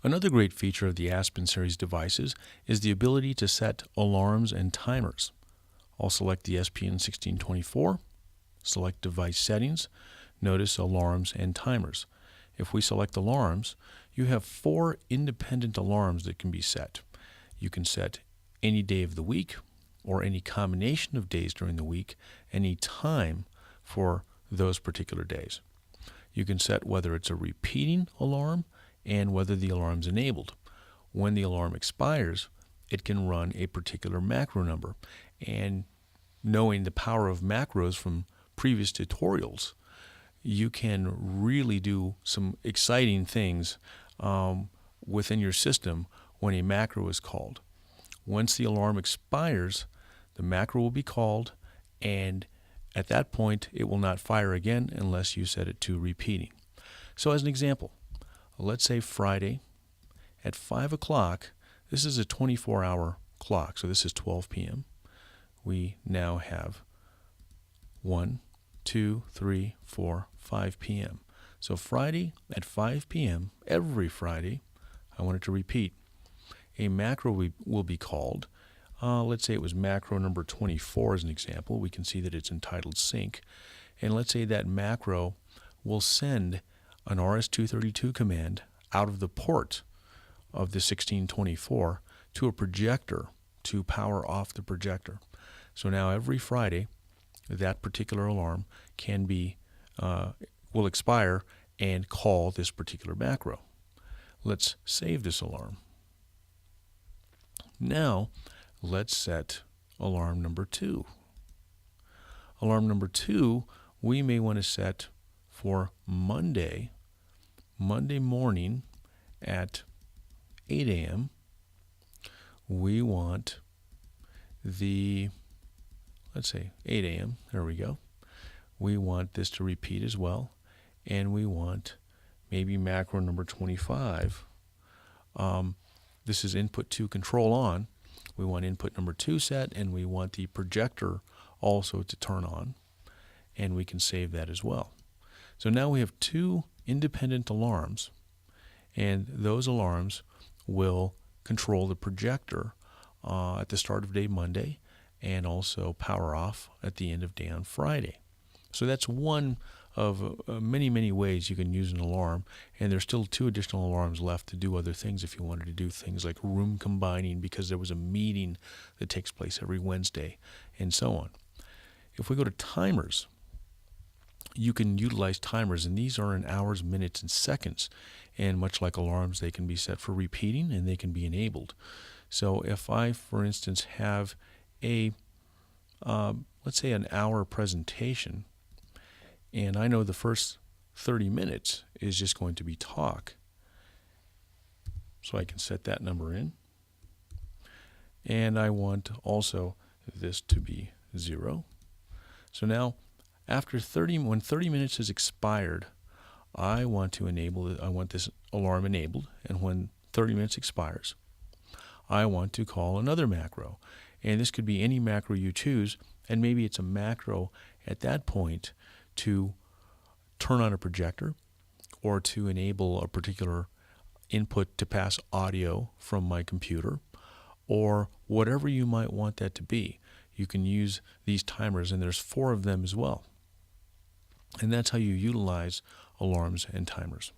Another great feature of the Aspen Series devices is the ability to set alarms and timers. I'll select the SPN1624, select Device Settings, notice Alarms and Timers. If we select Alarms, you have 4 independent alarms that can be set. You can set any day of the week or any combination of days during the week, any time for those particular days. You can set whether it's a repeating alarm and whether the alarm's enabled. When the alarm expires, it can run a particular macro number. And knowing the power of macros from previous tutorials, you can really do some exciting things within your system when a macro is called. Once the alarm expires, the macro will be called, and at that point, it will not fire again unless you set it to repeating. So as an example, let's say Friday at 5 o'clock, this is a 24-hour clock, so this is 12 p.m. We now have 1, 2, 3, 4, 5 p.m. So Friday at 5 p.m., every Friday, I want it to repeat. A macro will be called. Let's say it was macro number 24 as an example. We can see that it's entitled Sync. And let's say that macro will send an RS-232 command out of the port of the 1624 to a projector to power off the projector. So now every Friday, that particular alarm can be will expire and call this particular macro. Let's save this alarm. Now, let's set alarm number 2. Alarm number 2, we may want to set for Monday morning at 8 a.m. We want let's say 8 a.m. There we go. We want this to repeat as well, and we want maybe macro number 25. This is input 2 control on. We want input number 2 set, and we want the projector also to turn on, and we can save that as well. So now we have 2 independent alarms, and those alarms will control the projector at the start of day Monday and also power off at the end of day on Friday. So that's one of many, many ways you can use an alarm, and there's still 2 additional alarms left to do other things if you wanted to do things like room combining because there was a meeting that takes place every Wednesday and so on. If we go to timers, you can utilize timers, and these are in hours, minutes, and seconds, and much like alarms, they can be set for repeating and they can be enabled. So if I, for instance, have a let's say an hour presentation, and I know the first 30 minutes is just going to be talk. So I can set that number in. And I want also this to be 0. So now, when 30 minutes is expired, I want to enable it. I want this alarm enabled. And when 30 minutes expires, I want to call another macro. And this could be any macro you choose. And maybe it's a macro at that point to turn on a projector or to enable a particular input to pass audio from my computer, or whatever you might want that to be. You can use these timers, and there's 4 of them as well. And that's how you utilize alarms and timers.